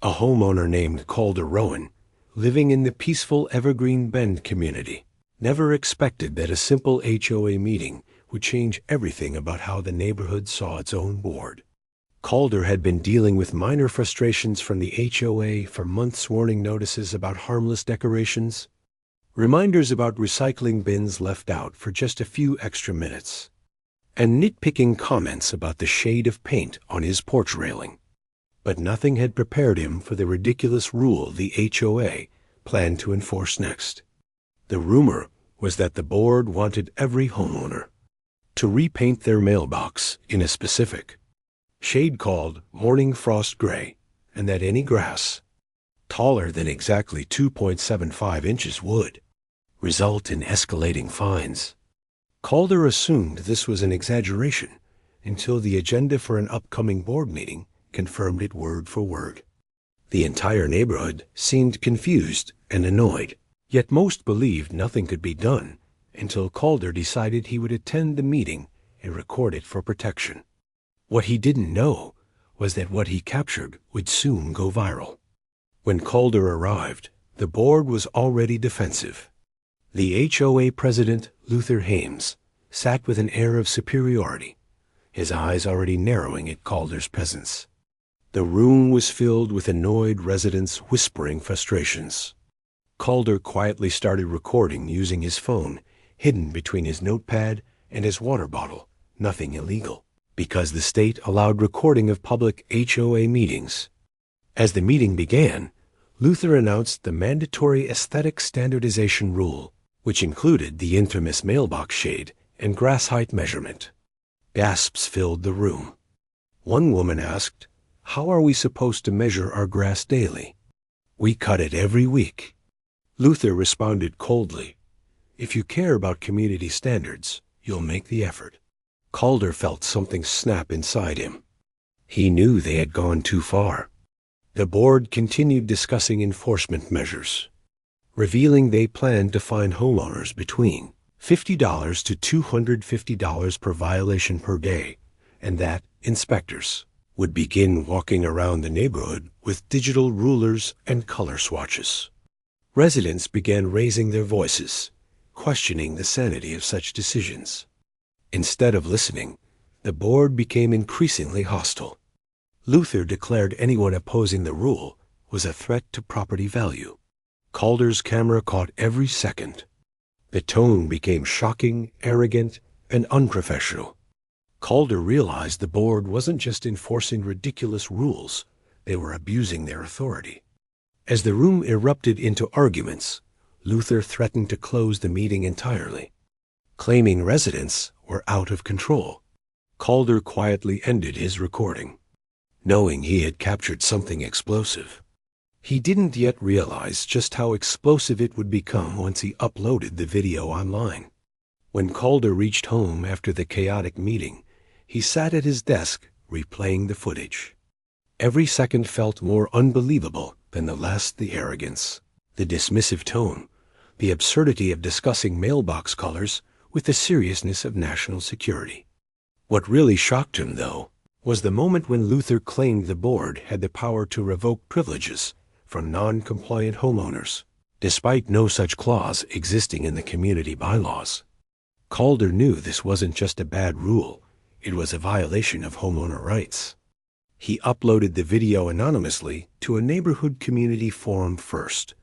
a homeowner named Calder Rowan, living in the peaceful Evergreen Bend community, never expected that a simple HOA meeting would change everything about how the neighborhood saw its own board. Calder had been dealing with minor frustrations from the HOA for months, warning notices about harmless decorations, reminders about recycling bins left out for just a few extra minutes, and nitpicking comments about the shade of paint on his porch railing. But nothing had prepared him for the ridiculous rule the HOA planned to enforce next. The rumor was that the board wanted every homeowner to repaint their mailbox in a specific shade called morning frost gray, and that any grass taller than exactly 2.75 inches would result in escalating fines. Calder assumed this was an exaggeration until the agenda for an upcoming board meeting confirmed it word for word. The entire neighborhood seemed confused and annoyed, yet most believed nothing could be done until Calder decided he would attend the meeting and record it for protection. What he didn't know was that what he captured would soon go viral. When Calder arrived, the board was already defensive. The HOA president, Luther Hames, sat with an air of superiority, his eyes already narrowing at Calder's presence. The room was filled with annoyed residents whispering frustrations. Calder quietly started recording using his phone, hidden between his notepad and his water bottle. Nothing illegal, because the state allowed recording of public HOA meetings. As the meeting began, Luther announced the mandatory aesthetic standardization rule, which included the infamous mailbox shade and grass height measurement. Gasps filled the room. One woman asked, "How are we supposed to measure our grass daily?" "We cut it every week." Luther responded coldly, "If you care about community standards, you'll make the effort." Calder felt something snap inside him. He knew they had gone too far. The board continued discussing enforcement measures, revealing they planned to fine homeowners between $50 to $250 per violation per day, and that inspectors would begin walking around the neighborhood with digital rulers and color swatches. Residents began raising their voices, questioning the sanity of such decisions. Instead of listening, the board became increasingly hostile. Luther declared anyone opposing the rule was a threat to property value. Calder's camera caught every second. The tone became shocking, arrogant, and unprofessional. Calder realized the board wasn't just enforcing ridiculous rules, they were abusing their authority. As the room erupted into arguments, Luther threatened to close the meeting entirely, claiming residents were out of control. Calder quietly ended his recording, knowing he had captured something explosive. He didn't yet realize just how explosive it would become once he uploaded the video online. When Calder reached home after the chaotic meeting, he sat at his desk replaying the footage. Every second felt more unbelievable than the last. The arrogance, the dismissive tone, the absurdity of discussing mailbox colors with the seriousness of national security. What really shocked him, though, was the moment when Luther claimed the board had the power to revoke privileges from non-compliant homeowners, despite no such clause existing in the community bylaws. Calder knew this wasn't just a bad rule, it was a violation of homeowner rights. He uploaded the video anonymously to a neighborhood community forum first,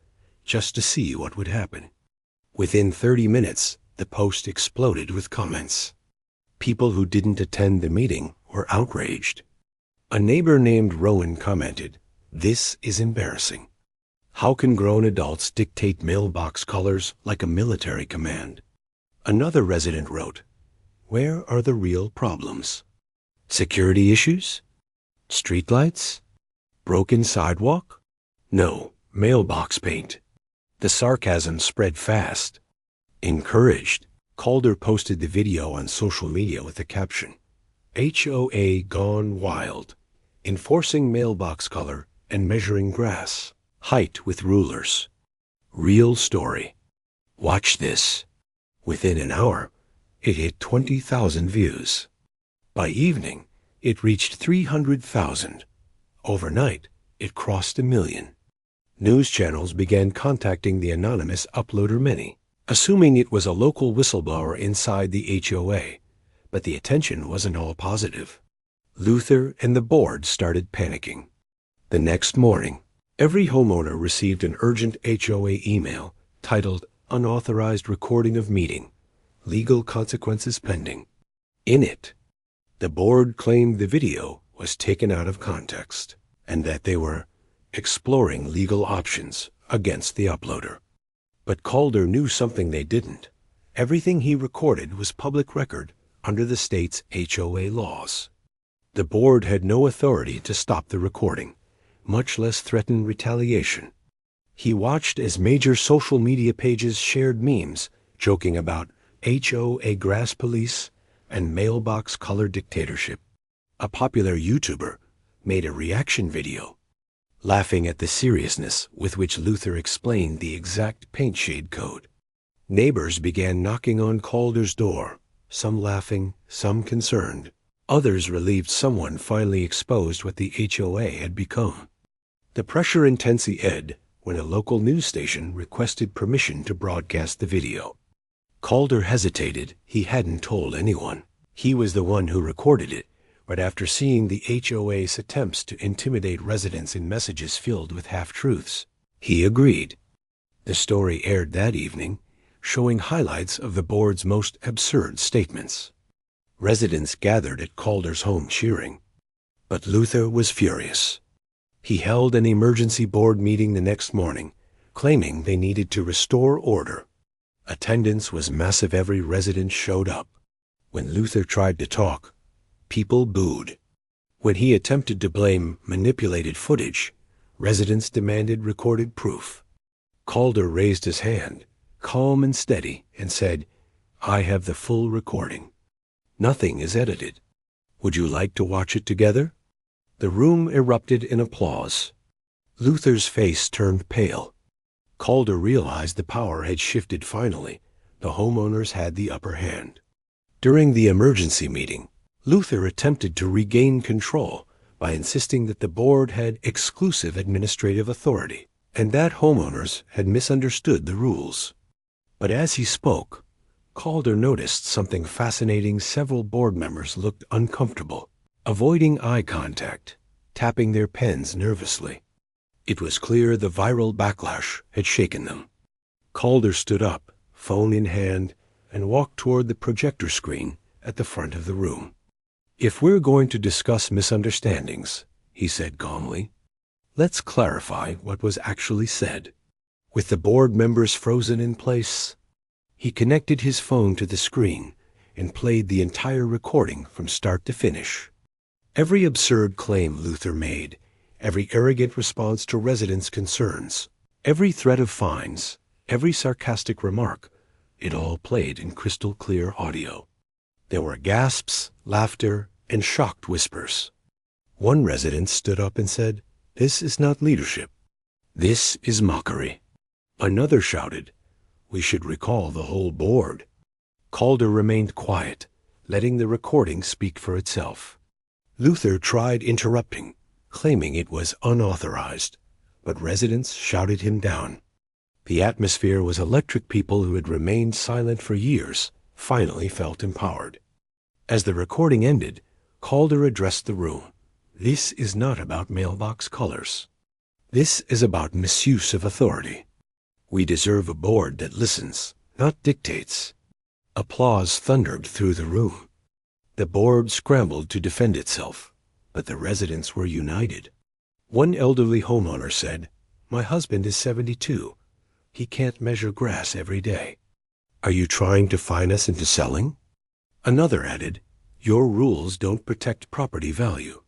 just to see what would happen. Within 30 minutes, the post exploded with comments. People who didn't attend the meeting were outraged. A neighbor named Rowan commented, "This is embarrassing. How can grown adults dictate mailbox colors like a military command?" Another resident wrote, "Where are the real problems? Security issues? Streetlights? Broken sidewalk? No, mailbox paint." The sarcasm spread fast. Encouraged, Calder posted the video on social media with the caption, "HOA gone wild, enforcing mailbox color and measuring grass height with rulers. Real story. Watch this." Within an hour, it hit 20,000 views. By evening, it reached 300,000. Overnight, It crossed 1 million. News channels began contacting the anonymous uploader many, assuming it was a local whistleblower inside the HOA, but the attention wasn't all positive. Luther and the board started panicking. The next morning, every homeowner received an urgent HOA email titled Unauthorized Recording of Meeting, Legal Consequences Pending. In it, the board claimed the video was taken out of context and that they were exploring legal options against the uploader. But Calder knew something they didn't. Everything he recorded was public record under the state's HOA laws. The board had no authority to stop the recording, much less threaten retaliation. He watched as major social media pages shared memes joking about HOA grass police and mailbox color dictatorship. A popular YouTuber made a reaction video, laughing at the seriousness with which Luther explained the exact paint shade code. Neighbors began knocking on Calder's door, some laughing, some concerned. Others relieved someone finally exposed what the HOA had become. The pressure intensity when a local news station requested permission to broadcast the video. Calder hesitated. He hadn't told anyone. He was the one who recorded it, but after seeing the HOA's attempts to intimidate residents in messages filled with half-truths, he agreed. The story aired that evening, showing highlights of the board's most absurd statements. Residents gathered at Calder's home cheering. But Luther was furious. He held an emergency board meeting the next morning, claiming they needed to restore order. Attendance was massive. Every resident showed up. When Luther tried to talk, people booed. When he attempted to blame manipulated footage, residents demanded recorded proof. Calder raised his hand, calm and steady, and said, "I have the full recording. Nothing is edited. Would you like to watch it together?" The room erupted in applause. Luther's face turned pale. Calder realized the power had shifted finally. The homeowners had the upper hand. During the emergency meeting, Luther attempted to regain control by insisting that the board had exclusive administrative authority and that homeowners had misunderstood the rules. But as he spoke, Calder noticed something fascinating. Several board members looked uncomfortable, avoiding eye contact, tapping their pens nervously. It was clear the viral backlash had shaken them. Calder stood up, phone in hand, and walked toward the projector screen at the front of the room. "If we're going to discuss misunderstandings," he said calmly, "let's clarify what was actually said." With the board members frozen in place, he connected his phone to the screen and played the entire recording from start to finish. Every absurd claim Luther made, every arrogant response to residents' concerns, every threat of fines, every sarcastic remark, it all played in crystal clear audio. There were gasps, laughter, and shocked whispers. One resident stood up and said, "This is not leadership. This is mockery." Another shouted, "We should recall the whole board." Calder remained quiet, letting the recording speak for itself. Luther tried interrupting, claiming it was unauthorized, but residents shouted him down. The atmosphere was electric. People who had remained silent for years finally felt empowered. As the recording ended, Calder addressed the room. "This is not about mailbox colors. This is about misuse of authority. We deserve a board that listens, not dictates." Applause thundered through the room. The board scrambled to defend itself, but the residents were united. One elderly homeowner said, "My husband is 72. He can't measure grass every day. Are you trying to fine us into selling?" Another added, "Your rules don't protect property value.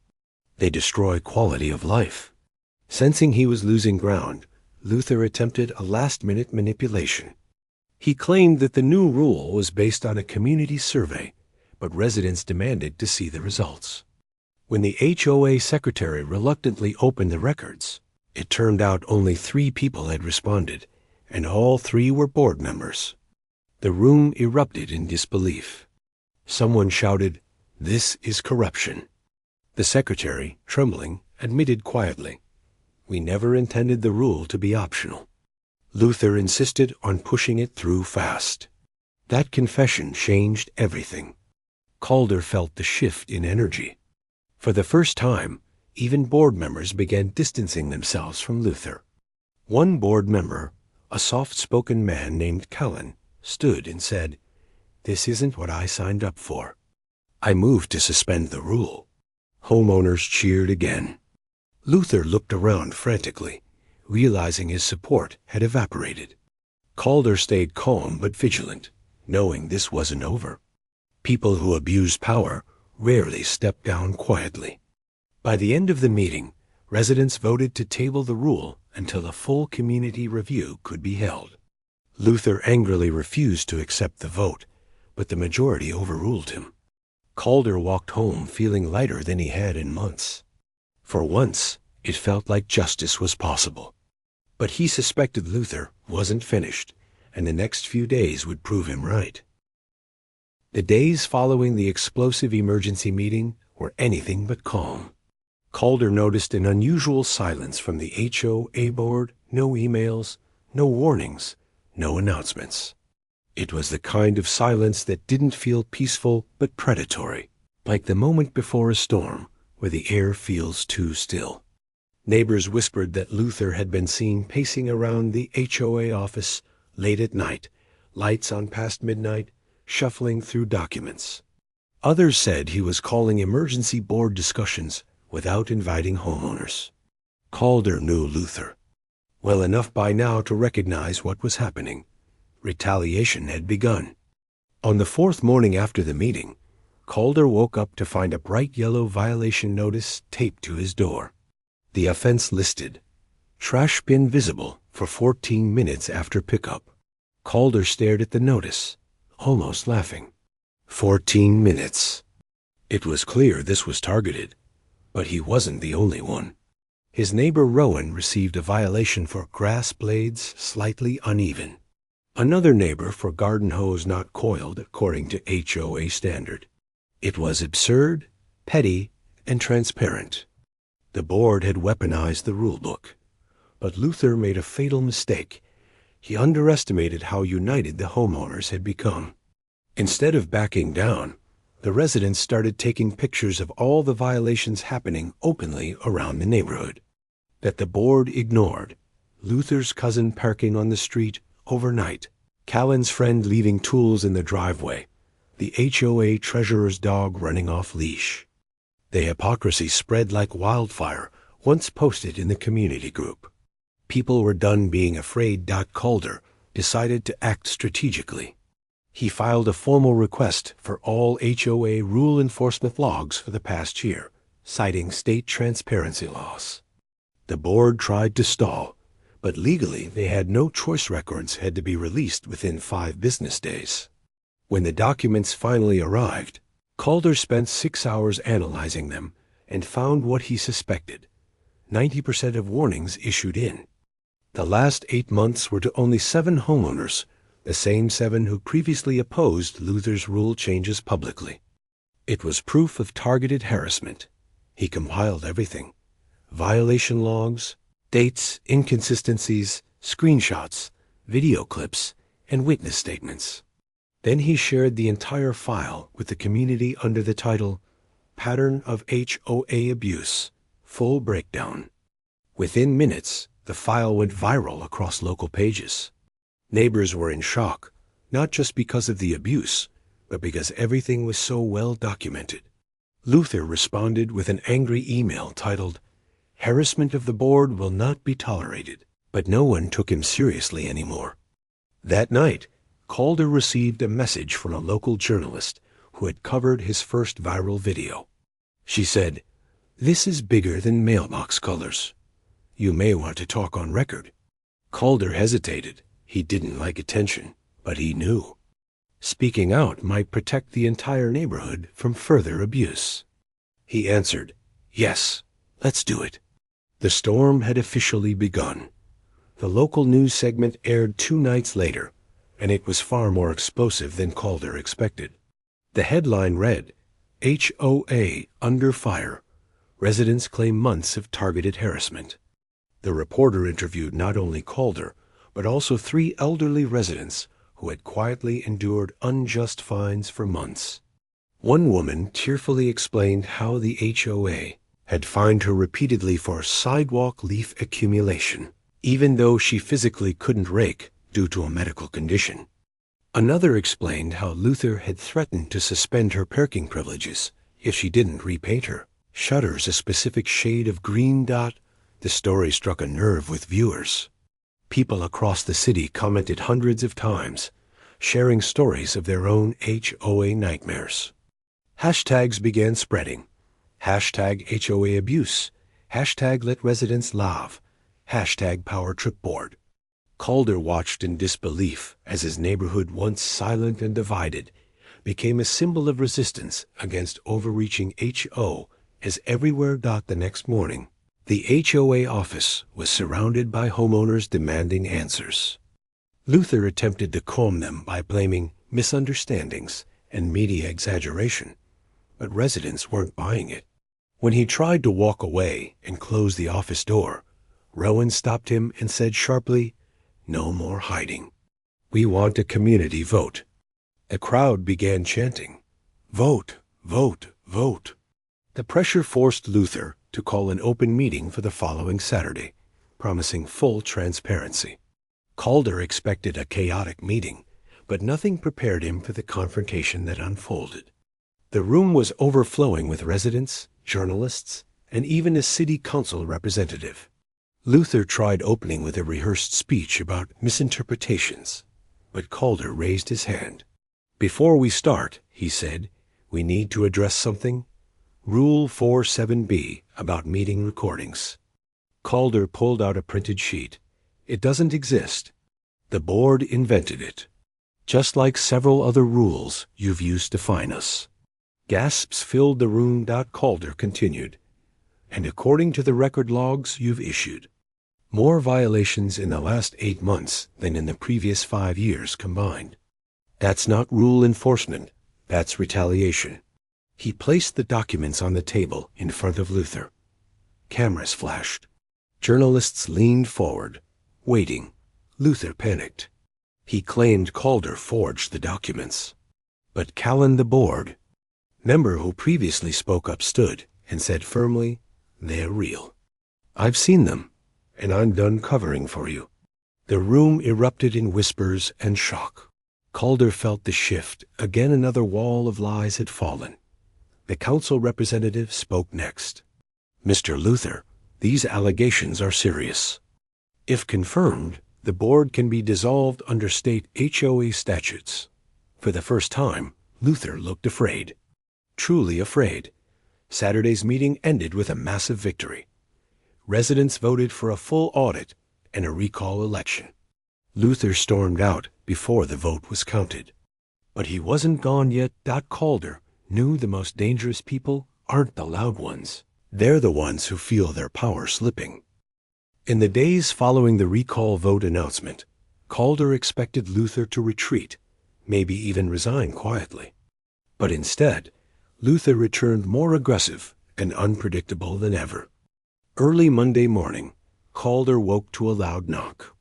They destroy quality of life." Sensing he was losing ground, Luther attempted a last-minute manipulation. He claimed that the new rule was based on a community survey, but residents demanded to see the results. When the HOA secretary reluctantly opened the records, it turned out only 3 people had responded, and all 3 were board members. The room erupted in disbelief. Someone shouted, "This is corruption." The secretary, trembling, admitted quietly, We never intended the rule to be optional. Luther insisted on pushing it through fast. That confession changed everything. Calder felt the shift in energy. For the first time, even board members began distancing themselves from Luther. One board member, a soft-spoken man named Callan, stood and said, "This isn't what I signed up for. I moved to suspend the rule." Homeowners cheered again. Luther looked around frantically, realizing his support had evaporated. Calder stayed calm but vigilant, knowing this wasn't over. People who abuse power rarely step down quietly. By the end of the meeting, residents voted to table the rule until a full community review could be held. Luther angrily refused to accept the vote, but the majority overruled him. Calder walked home feeling lighter than he had in months. For once, it felt like justice was possible. But he suspected Luther wasn't finished, and the next few days would prove him right. The days following the explosive emergency meeting were anything but calm. Calder noticed an unusual silence from the HOA board, no emails, no warnings, no announcements. It was the kind of silence that didn't feel peaceful but predatory, like the moment before a storm where the air feels too still. Neighbors whispered that Luther had been seen pacing around the HOA office late at night, lights on past midnight, shuffling through documents. Others said he was calling emergency board discussions without inviting homeowners. Calder knew Luther well enough by now to recognize what was happening. Retaliation had begun. On the fourth morning after the meeting, Calder woke up to find a bright yellow violation notice taped to his door. The offense listed, "Trash bin visible for 14 minutes after pickup." Calder stared at the notice, almost laughing. 14 minutes. It was clear this was targeted, but he wasn't the only one. His neighbor Rowan received a violation for grass blades slightly uneven. Another neighbor for garden hose not coiled according to HOA standard. It was absurd, petty, and transparent. The board had weaponized the rulebook. But Luther made a fatal mistake. He underestimated how united the homeowners had become. Instead of backing down, the residents started taking pictures of all the violations happening openly around the neighborhood. That the board ignored: Luther's cousin parking on the street overnight, Callan's friend leaving tools in the driveway, the HOA treasurer's dog running off leash. The hypocrisy spread like wildfire once posted in the community group. People were done being afraid. Calder decided to act strategically. He filed a formal request for all HOA rule enforcement logs for the past year, citing state transparency laws. The board tried to stall, but legally they had no choice. Records had to be released within 5 business days. When the documents finally arrived, Calder spent 6 hours analyzing them and found what he suspected: 90% of warnings issued in. The last 8 months were to only 7 homeowners, the same 7 who previously opposed Luther's rule changes publicly. It was proof of targeted harassment. He compiled everything: violation logs, dates, inconsistencies, screenshots, video clips, and witness statements. Then he shared the entire file with the community under the title, "Pattern of HOA Abuse, Full Breakdown." Within minutes, the file went viral across local pages. Neighbors were in shock, not just because of the abuse, but because everything was so well documented. Luther responded with an angry email titled, "Harassment of the board will not be tolerated," but no one took him seriously anymore. That night, Calder received a message from a local journalist who had covered his first viral video. She said, "This is bigger than mailbox colors. You may want to talk on record." Calder hesitated. He didn't like attention, but he knew speaking out might protect the entire neighborhood from further abuse. He answered, "Yes, let's do it." The storm had officially begun. The local news segment aired 2 nights later, and it was far more explosive than Calder expected. The headline read, "HOA Under Fire. Residents Claim Months of Targeted Harassment." The reporter interviewed not only Calder, but also 3 elderly residents who had quietly endured unjust fines for months. One woman tearfully explained how the HOA had fined her repeatedly for sidewalk leaf accumulation, even though she physically couldn't rake due to a medical condition. Another explained how Luther had threatened to suspend her parking privileges if she didn't repaint her shutters a specific shade of green. The story struck a nerve with viewers. People across the city commented hundreds of times, sharing stories of their own HOA nightmares. Hashtags began spreading. Hashtag HOA abuse. Hashtag let residents laugh. Hashtag power trip board. Calder watched in disbelief as his neighborhood, once silent and divided, became a symbol of resistance against overreaching HO as everywhere. The next morning, the HOA office was surrounded by homeowners demanding answers. Luther attempted to calm them by blaming misunderstandings and media exaggeration, but residents weren't buying it. When he tried to walk away and close the office door, Rowan stopped him and said sharply, "No more hiding. We want a community vote." The crowd began chanting, "Vote, vote, vote." The pressure forced Luther to call an open meeting for the following Saturday, promising full transparency. Calder expected a chaotic meeting, but nothing prepared him for the confrontation that unfolded. The room was overflowing with residents, journalists, and even a city council representative. Luther tried opening with a rehearsed speech about misinterpretations, but Calder raised his hand. "Before we start," he said, "we need to address something. Rule 47B about meeting recordings." Calder pulled out a printed sheet. "It doesn't exist. The board invented it. Just like several other rules you've used to fine us." Gasps filled the room. Calder continued, "And according to the record logs you've issued, more violations in the last 8 months than in the previous 5 years combined. That's not rule enforcement, that's retaliation." He placed the documents on the table in front of Luther. Cameras flashed. Journalists leaned forward, waiting. Luther panicked. He claimed Calder forged the documents. But Callan, the board member who previously spoke up, stood and said firmly, "They're real. I've seen them, and I'm done covering for you." The room erupted in whispers and shock. Calder felt the shift. Again another wall of lies had fallen. The council representative spoke next. "Mr. Luther, these allegations are serious. If confirmed, the board can be dissolved under state HOA statutes." For the first time, Luther looked afraid. Truly afraid. Saturday's meeting ended with a massive victory. Residents voted for a full audit and a recall election. Luther stormed out before the vote was counted. But he wasn't gone yet. Calder knew the most dangerous people aren't the loud ones. They're the ones who feel their power slipping. In the days following the recall vote announcement, Calder expected Luther to retreat, maybe even resign quietly. But instead, Luther returned more aggressive and unpredictable than ever. Early Monday morning, Calder woke to a loud knock.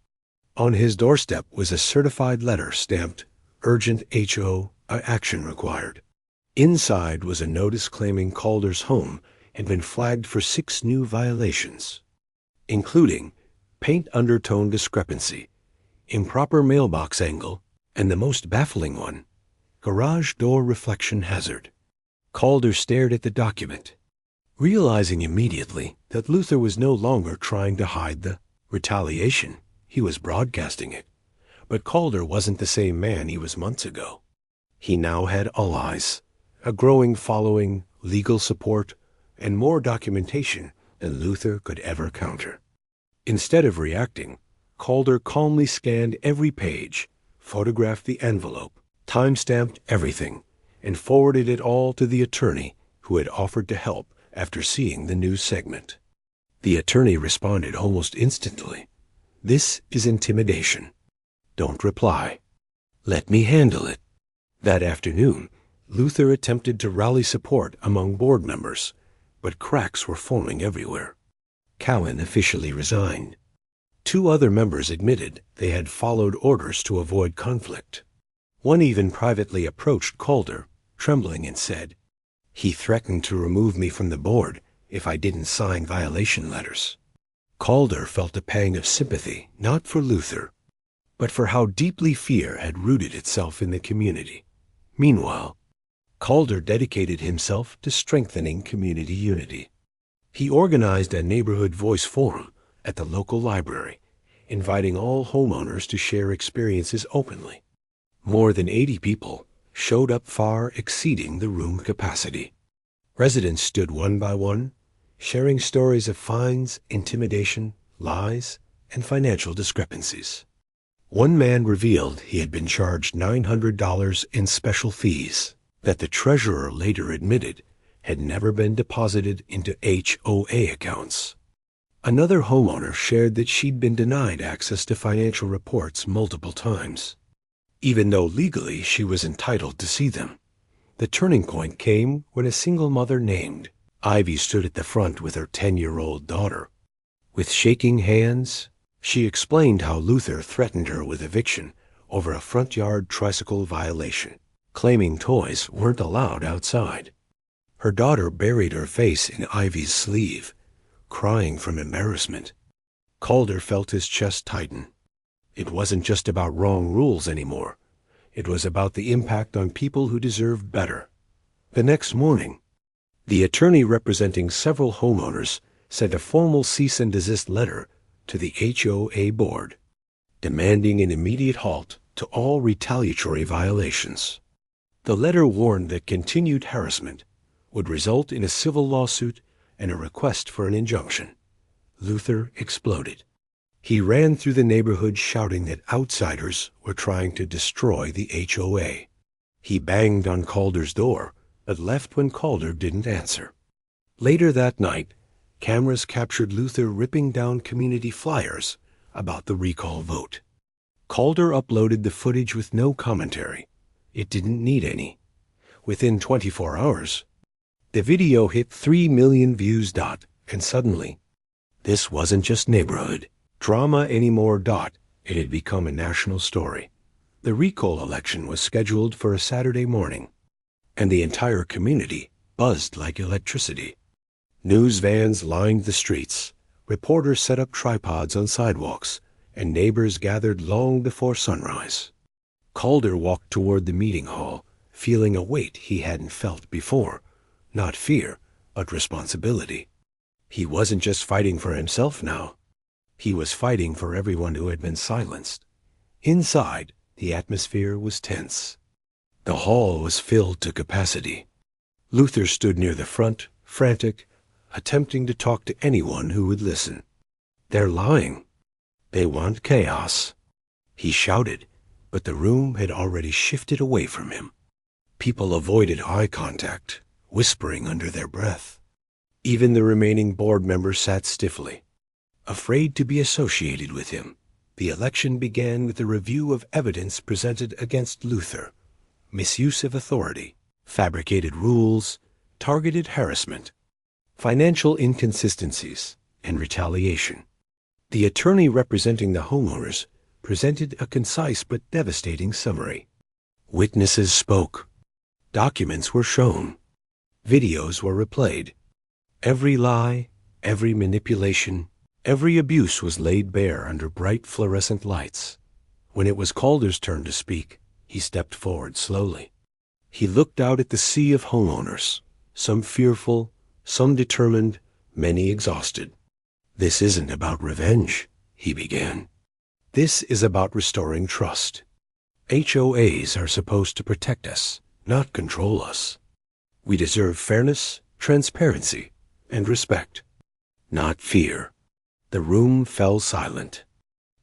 On his doorstep was a certified letter stamped, "Urgent HO, action required." Inside was a notice claiming Calder's home had been flagged for 6 new violations, including paint undertone discrepancy, improper mailbox angle, and the most baffling one, garage door reflection hazard. Calder stared at the document, realizing immediately that Luther was no longer trying to hide the retaliation. He was broadcasting it. But Calder wasn't the same man he was months ago. He now had allies, a growing following, legal support, and more documentation than Luther could ever counter. Instead of reacting, Calder calmly scanned every page, photographed the envelope, time-stamped everything, and forwarded it all to the attorney who had offered to help after seeing the news segment. The attorney responded almost instantly. "This is intimidation. Don't reply. Let me handle it." That afternoon, Luther attempted to rally support among board members, but cracks were forming everywhere. Cowan officially resigned. Two other members admitted they had followed orders to avoid conflict. One even privately approached Calder, trembling, and said, "He threatened to remove me from the board if I didn't sign violation letters." Calder felt a pang of sympathy, not for Luther, but for how deeply fear had rooted itself in the community. Meanwhile, Calder dedicated himself to strengthening community unity. He organized a neighborhood voice forum at the local library, inviting all homeowners to share experiences openly. More than 80 people showed up, far exceeding the room capacity. Residents stood one by one, sharing stories of fines, intimidation, lies, and financial discrepancies. One man revealed he had been charged $900 in special fees that the treasurer later admitted had never been deposited into HOA accounts. Another homeowner shared that she'd been denied access to financial reports multiple times, even though legally she was entitled to see them. The turning point came when a single mother named Ivy stood at the front with her 10-year-old daughter. With shaking hands, she explained how Luther threatened her with eviction over a front yard tricycle violation, claiming toys weren't allowed outside. Her daughter buried her face in Ivy's sleeve, crying from embarrassment. Calder felt his chest tighten. It wasn't just about wrong rules anymore. It was about the impact on people who deserved better. The next morning, the attorney representing several homeowners sent a formal cease and desist letter to the HOA board, demanding an immediate halt to all retaliatory violations. The letter warned that continued harassment would result in a civil lawsuit and a request for an injunction. Luther exploded. He ran through the neighborhood shouting that outsiders were trying to destroy the HOA. He banged on Calder's door, but left when Calder didn't answer. Later that night, cameras captured Luther ripping down community flyers about the recall vote. Calder uploaded the footage with no commentary. It didn't need any. Within 24 hours, the video hit 3 million views. And suddenly, this wasn't just neighborhood drama anymore. It had become a national story. The recall election was scheduled for a Saturday morning, and the entire community buzzed like electricity. News vans lined the streets, reporters set up tripods on sidewalks, and neighbors gathered long before sunrise. Calder walked toward the meeting hall, feeling a weight he hadn't felt before. Not fear, but responsibility. He wasn't just fighting for himself now. He was fighting for everyone who had been silenced. Inside, the atmosphere was tense. The hall was filled to capacity. Luther stood near the front, frantic, attempting to talk to anyone who would listen. "They're lying. They want chaos." He shouted, but the room had already shifted away from him. People avoided eye contact, whispering under their breath. Even the remaining board members sat stiffly, afraid to be associated with him. The election began with a review of evidence presented against Luther: misuse of authority, fabricated rules, targeted harassment, financial inconsistencies, and retaliation. The attorney representing the homeowners presented a concise but devastating summary. Witnesses spoke. Documents were shown. Videos were replayed. Every lie, every manipulation, every abuse was laid bare under bright fluorescent lights. When it was Calder's turn to speak, he stepped forward slowly. He looked out at the sea of homeowners, some fearful, some determined, many exhausted. "This isn't about revenge," he began. "This is about restoring trust. HOAs are supposed to protect us, not control us. We deserve fairness, transparency, and respect, not fear." The room fell silent.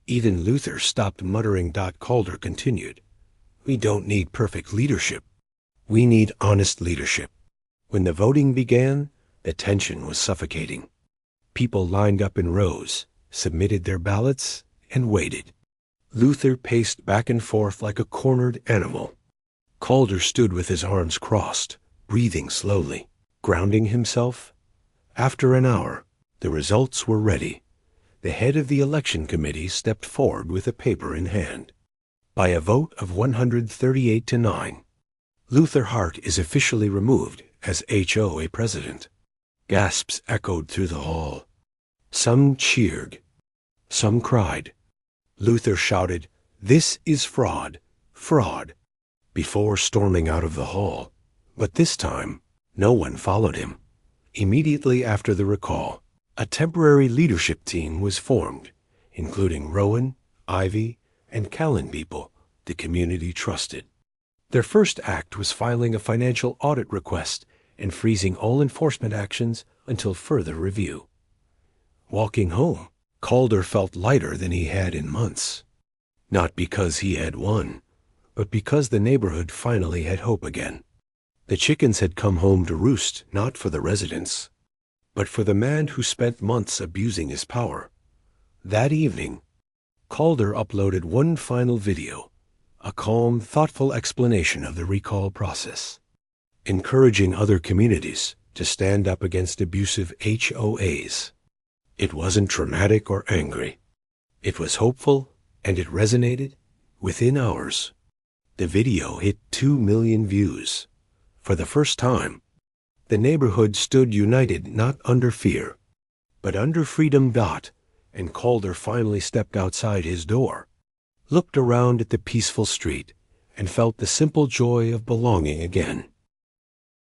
Even Luther stopped muttering. Calder continued, "We don't need perfect leadership. We need honest leadership." When the voting began, the tension was suffocating. People lined up in rows, submitted their ballots, and waited. Luther paced back and forth like a cornered animal. Calder stood with his arms crossed, breathing slowly, grounding himself. After an hour, The results were ready. The head of the election committee stepped forward with a paper in hand. By a vote of 138 to 9, Luther Hart is officially removed as HOA president. Gasps echoed through the hall. Some cheered. Some cried. Luther shouted, "This is fraud, fraud," before storming out of the hall. But this time, no one followed him. Immediately after the recall, a temporary leadership team was formed, including Rowan, Ivy, and Callan people the community trusted. Their first act was filing a financial audit request and freezing all enforcement actions until further review. Walking home, Calder felt lighter than he had in months. Not because he had won, but because the neighborhood finally had hope again. The chickens had come home to roost, not for the residents, but for the man who spent months abusing his power. That evening, Calder uploaded one final video, a calm, thoughtful explanation of the recall process, encouraging other communities to stand up against abusive HOAs. It wasn't dramatic or angry. It was hopeful, and it resonated within hours. The video hit 2 million views. For the first time, the neighborhood stood united not under fear, but under freedom. And Calder finally stepped outside his door, looked around at the peaceful street, and felt the simple joy of belonging again.